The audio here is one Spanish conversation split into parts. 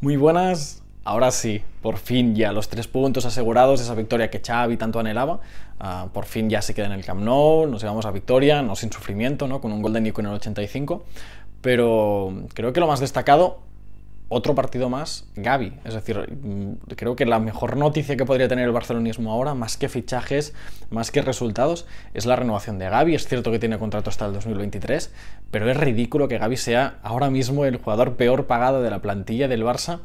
Muy buenas, ahora sí, por fin ya los 3 puntos asegurados, esa victoria que Xavi tanto anhelaba, por fin ya se queda en el Camp Nou, nos llevamos a victoria, no sin sufrimiento, ¿no? Con un gol de Nico en el 85, pero creo que lo más destacado, otro partido más, Gavi, es decir, creo que la mejor noticia que podría tener el barcelonismo ahora, más que fichajes, más que resultados, es la renovación de Gavi. Es cierto que tiene contrato hasta el 2023, pero es ridículo que Gavi sea ahora mismo el jugador peor pagado de la plantilla del Barça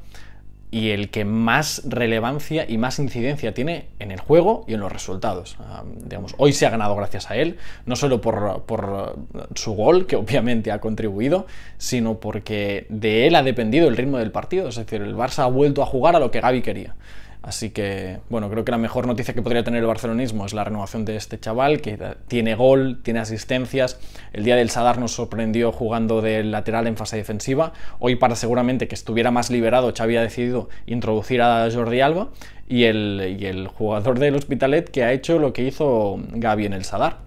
y el que más relevancia y más incidencia tiene en el juego y en los resultados. Digamos, hoy se ha ganado gracias a él, no solo por su gol, que obviamente ha contribuido, sino porque de él ha dependido el ritmo del partido. Es decir, el Barça ha vuelto a jugar a lo que Gavi quería. Así que, bueno, creo que la mejor noticia que podría tener el barcelonismo es la renovación de este chaval, que tiene gol, tiene asistencias. El día del Sadar nos sorprendió jugando de lateral en fase defensiva. Hoy, para seguramente que estuviera más liberado, Xavi ha decidido introducir a Jordi Alba y el jugador del Hospitalet que ha hecho lo que hizo Gavi en el Sadar.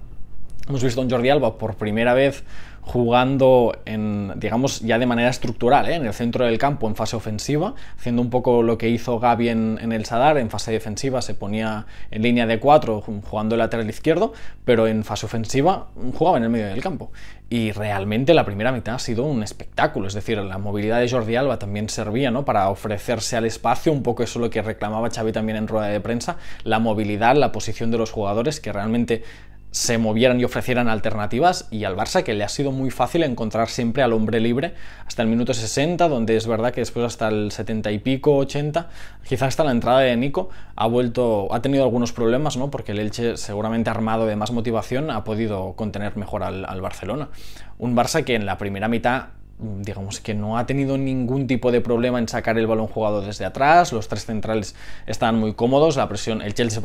Hemos visto a un Jordi Alba por primera vez jugando digamos, ya de manera estructural, en el centro del campo, en fase ofensiva, haciendo un poco lo que hizo Gavi en el Sadar. En fase defensiva se ponía en línea de 4 jugando el lateral izquierdo, pero en fase ofensiva jugaba en el medio del campo. Y realmente la primera mitad ha sido un espectáculo, es decir, la movilidad de Jordi Alba también servía, ¿no?, para ofrecerse al espacio, un poco eso lo que reclamaba Xavi también en rueda de prensa, la movilidad, la posición de los jugadores, que realmente se movieran y ofrecieran alternativas, y al Barça que le ha sido muy fácil encontrar siempre al hombre libre hasta el minuto 60, donde es verdad que después hasta el 70 y pico, 80, quizás hasta la entrada de Nico ha tenido algunos problemas, ¿no?, porque el Elche, seguramente armado de más motivación, ha podido contener mejor al Barcelona. Un Barça que en la primera mitad, digamos que no ha tenido ningún tipo de problema en sacar el balón jugado desde atrás. Los tres centrales estaban muy cómodos, la presión, el Elche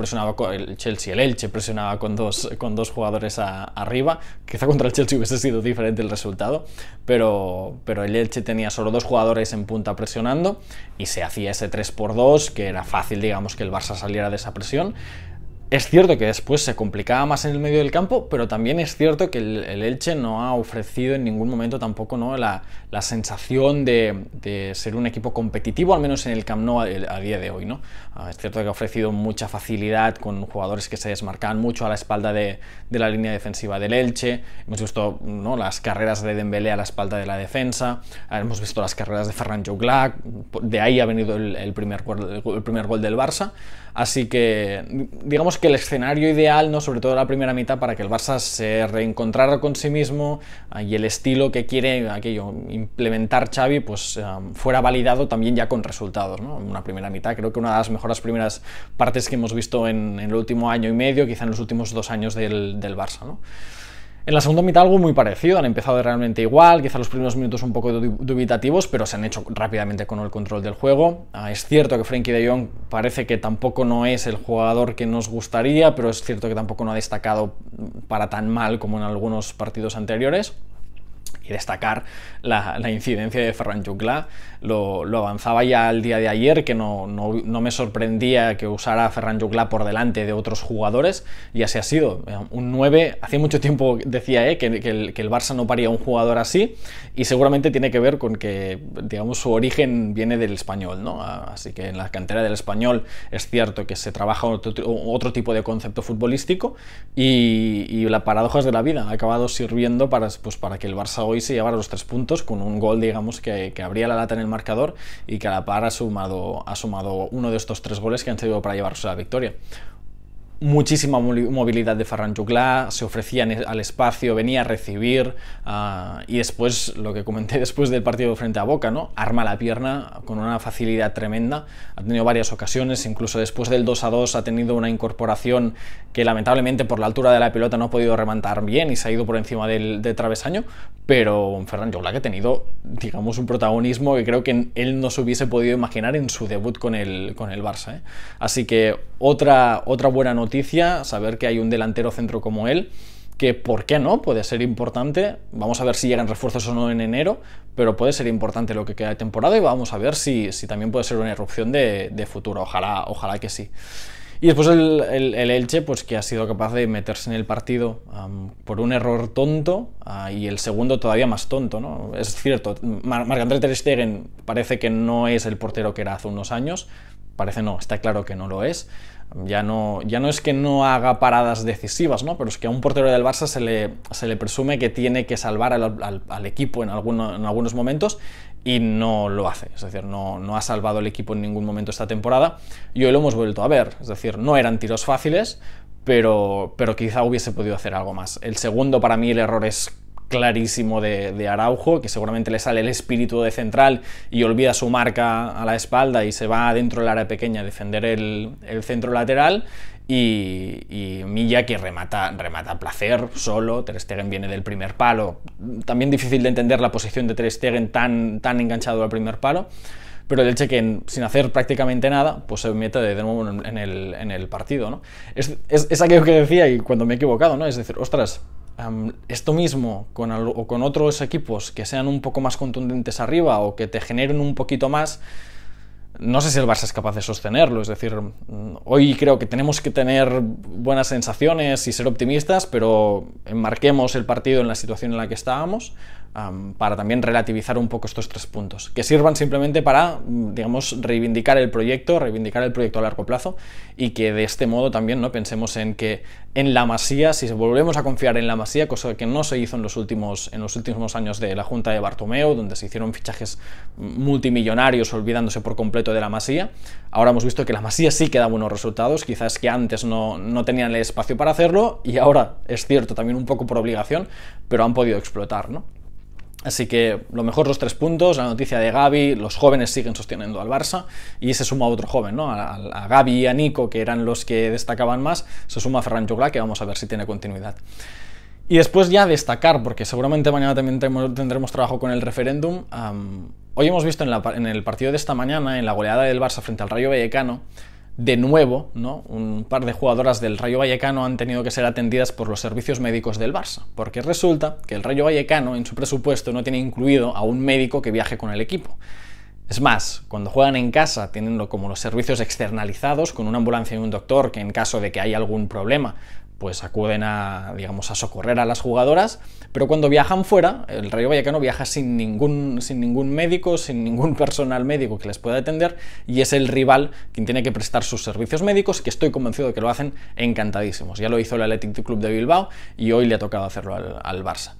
presionaba con dos jugadores arriba. Quizá contra el Chelsea hubiese sido diferente el resultado, pero el Elche tenía solo dos jugadores en punta presionando y se hacía ese 3x2, que era fácil, digamos, que el Barça saliera de esa presión. Es cierto que después se complicaba más en el medio del campo, pero también es cierto que el Elche no ha ofrecido en ningún momento tampoco, ¿no?, la sensación de ser un equipo competitivo, al menos en el Camp Nou a día de hoy, ¿no? Es cierto que ha ofrecido mucha facilidad con jugadores que se desmarcaban mucho a la espalda de la línea defensiva del Elche. Hemos visto, ¿no?, las carreras de Dembélé a la espalda de la defensa, hemos visto las carreras de Ferran Juglac, de ahí ha venido el primer gol del Barça. Así que, digamos que el escenario ideal, ¿no?, sobre todo la primera mitad, para que el Barça se reencontrara con sí mismo y el estilo que quiere implementar Xavi, pues fuera validado también ya con resultados, ¿no? Una primera mitad, creo que una de las mejores primeras partes que hemos visto en el último año y medio, quizá en los últimos 2 años del Barça, ¿no? En la segunda mitad algo muy parecido, han empezado realmente igual, quizá los primeros minutos un poco dubitativos, pero se han hecho rápidamente con el control del juego. Es cierto que Frenkie de Jong parece que tampoco no es el jugador que nos gustaría, pero es cierto que tampoco no ha destacado para tan mal como en algunos partidos anteriores. Y destacar la incidencia de Ferran Juglac. Lo avanzaba ya el día de ayer, que no me sorprendía que usara a Ferran Juglac por delante de otros jugadores, y así ha sido. Un 9, hace mucho tiempo decía que el Barça no paría un jugador así, y seguramente tiene que ver con que, digamos, su origen viene del Español, ¿no? Así que en la cantera del Español es cierto que se trabaja otro tipo de concepto futbolístico, y las paradojas de la vida ha acabado sirviendo para que el Barça hoy se llevara los 3 puntos con un gol, digamos, que abría la lata en el marcador, y que a la par ha sumado uno de estos 3 goles que han servido para llevarse la victoria. Muchísima movilidad de Ferran Juglac, se ofrecía al espacio, venía a recibir, y después, lo que comenté después del partido frente a Boca, ¿no?, arma la pierna con una facilidad tremenda. Ha tenido varias ocasiones, incluso después del 2-2 ha tenido una incorporación que lamentablemente por la altura de la pelota no ha podido rematar bien y se ha ido por encima del travesaño, pero Ferran Juglac ha tenido, digamos, un protagonismo que creo que él no se hubiese podido imaginar en su debut con el Barça, ¿eh? Así que otra buena noticia, saber que hay un delantero centro como él, que, ¿por qué no?, puede ser importante. Vamos a ver si llegan refuerzos o no en enero, pero puede ser importante lo que queda de temporada, y vamos a ver si también puede ser una erupción de futuro. Ojalá que sí. Y después el Elche, pues que ha sido capaz de meterse en el partido por un error tonto, y el segundo todavía más tonto, ¿no? Es cierto, Marc-André ter Stegen parece que no es el portero que era hace unos años, parece no, está claro que no lo es. Ya no es que no haga paradas decisivas, ¿no? Pero es que a un portero del Barça se le presume que tiene que salvar al equipo en algunos momentos, y no lo hace. Es decir, no ha salvado el equipo en ningún momento esta temporada, y hoy lo hemos vuelto a ver. Es decir, no eran tiros fáciles, pero quizá hubiese podido hacer algo más. El segundo, para mí, el error es clarísimo de Araujo, que seguramente le sale el espíritu de central y olvida su marca a la espalda y se va dentro del área pequeña a defender el centro lateral, y Milla, que remata a placer solo. Ter Stegen viene del primer palo, también difícil de entender la posición de Ter Stegen tan enganchado al primer palo, pero el Elche, que sin hacer prácticamente nada, pues se mete de nuevo en el partido, ¿no? Es aquello que decía y cuando me he equivocado, ¿no? Es decir, ostras, esto mismo con otros equipos que sean un poco más contundentes arriba o que te generen un poquito más, no sé si el Barça es capaz de sostenerlo. Es decir, hoy creo que tenemos que tener buenas sensaciones y ser optimistas, pero enmarquemos el partido en la situación en la que estábamos, para también relativizar un poco estos 3 puntos, que sirvan simplemente para, digamos, reivindicar el proyecto a largo plazo, y que de este modo también, ¿no?, pensemos en que en la Masía, si volvemos a confiar en la Masía, cosa que no se hizo en los últimos años de la Junta de Bartomeu, donde se hicieron fichajes multimillonarios olvidándose por completo de la Masía. Ahora hemos visto que la Masía sí que da buenos resultados, quizás que antes no tenían el espacio para hacerlo, y ahora es cierto, también un poco por obligación, pero han podido explotar, ¿no? Así que lo mejor, los 3 puntos, la noticia de Gavi, los jóvenes siguen sosteniendo al Barça, y se suma otro joven, ¿no? A Gavi y a Nico, que eran los que destacaban más, se suma Ferran Juglar, que vamos a ver si tiene continuidad. Y después ya destacar, porque seguramente mañana también tendremos trabajo con el referéndum. Hoy hemos visto en el partido de esta mañana, en la goleada del Barça frente al Rayo Vallecano, de nuevo, ¿no?, un par de jugadoras del Rayo Vallecano han tenido que ser atendidas por los servicios médicos del Barça, porque resulta que el Rayo Vallecano en su presupuesto no tiene incluido a un médico que viaje con el equipo. Es más, cuando juegan en casa tienen como los servicios externalizados, con una ambulancia y un doctor que en caso de que haya algún problema, pues acuden a socorrer a las jugadoras, pero cuando viajan fuera, el Rayo Vallecano viaja sin ningún médico, sin ningún personal médico que les pueda atender, y es el rival quien tiene que prestar sus servicios médicos, que estoy convencido de que lo hacen encantadísimos. Ya lo hizo el Athletic Club de Bilbao y hoy le ha tocado hacerlo al Barça.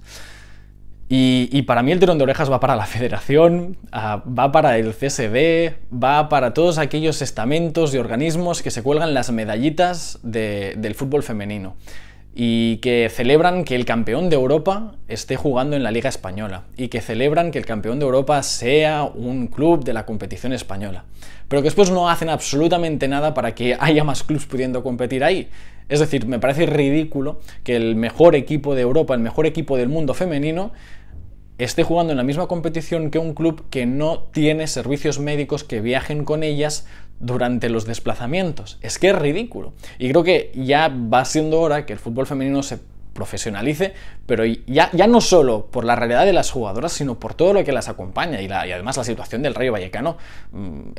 Y para mí el tirón de orejas va para la Federación, va para el CSD, va para todos aquellos estamentos y organismos que se cuelgan las medallitas del fútbol femenino y que celebran que el campeón de Europa esté jugando en la Liga Española y que celebran que el campeón de Europa sea un club de la competición española, pero que después no hacen absolutamente nada para que haya más clubes pudiendo competir ahí. Es decir, me parece ridículo que el mejor equipo de Europa, el mejor equipo del mundo femenino, esté jugando en la misma competición que un club que no tiene servicios médicos que viajen con ellas durante los desplazamientos. Es que es ridículo. Y creo que ya va siendo hora que el fútbol femenino se profesionalice, pero ya no solo por la realidad de las jugadoras, sino por todo lo que las acompaña, y además la situación del Rayo Vallecano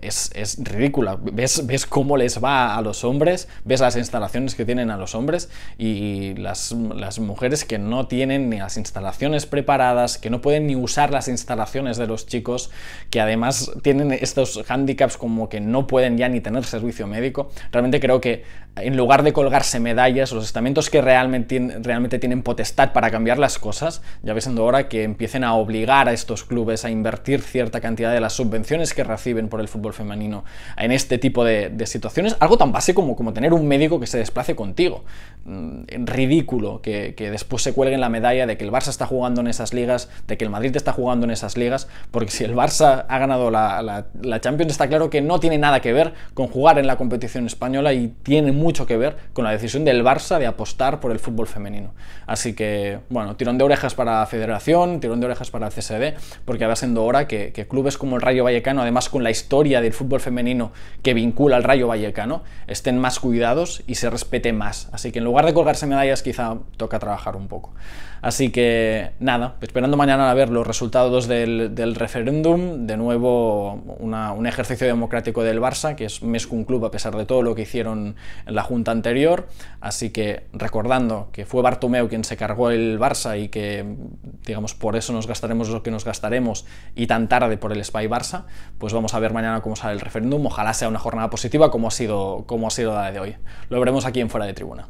es ridícula. Ves cómo les va a los hombres, ves las instalaciones que tienen a los hombres, y las mujeres que no tienen ni las instalaciones preparadas, que no pueden ni usar las instalaciones de los chicos, que además tienen estos hándicaps como que no pueden ya ni tener servicio médico. Realmente creo que en lugar de colgarse medallas, los estamentos que realmente tienen potestad para cambiar las cosas, ya ves siendo hora que empiecen a obligar a estos clubes a invertir cierta cantidad de las subvenciones que reciben por el fútbol femenino en este tipo de situaciones. Algo tan básico como tener un médico que se desplace contigo. Ridículo que después se cuelguen la medalla de que el Barça está jugando en esas ligas, de que el Madrid está jugando en esas ligas, porque si el Barça ha ganado la Champions, está claro que no tiene nada que ver con jugar en la competición española, y tiene mucho que ver con la decisión del Barça de apostar por el fútbol femenino. año. Así que, bueno, tirón de orejas para la Federación, tirón de orejas para el CSD, porque va siendo hora que clubes como el Rayo Vallecano, además con la historia del fútbol femenino que vincula al Rayo Vallecano, estén más cuidados y se respete más. Así que en lugar de colgarse medallas, quizá toca trabajar un poco. Así que, nada, esperando mañana a ver los resultados del referéndum. De nuevo, un ejercicio democrático del Barça, que es més que un club a pesar de todo lo que hicieron en la junta anterior. Así que, recordando que fue Bartomeu quien se cargó el Barça y que, digamos, por eso nos gastaremos lo que nos gastaremos y tan tarde por el Spy Barça, pues vamos a ver mañana cómo sale el referéndum. Ojalá sea una jornada positiva como ha sido la de hoy. Lo veremos aquí en Fuera de Tribuna.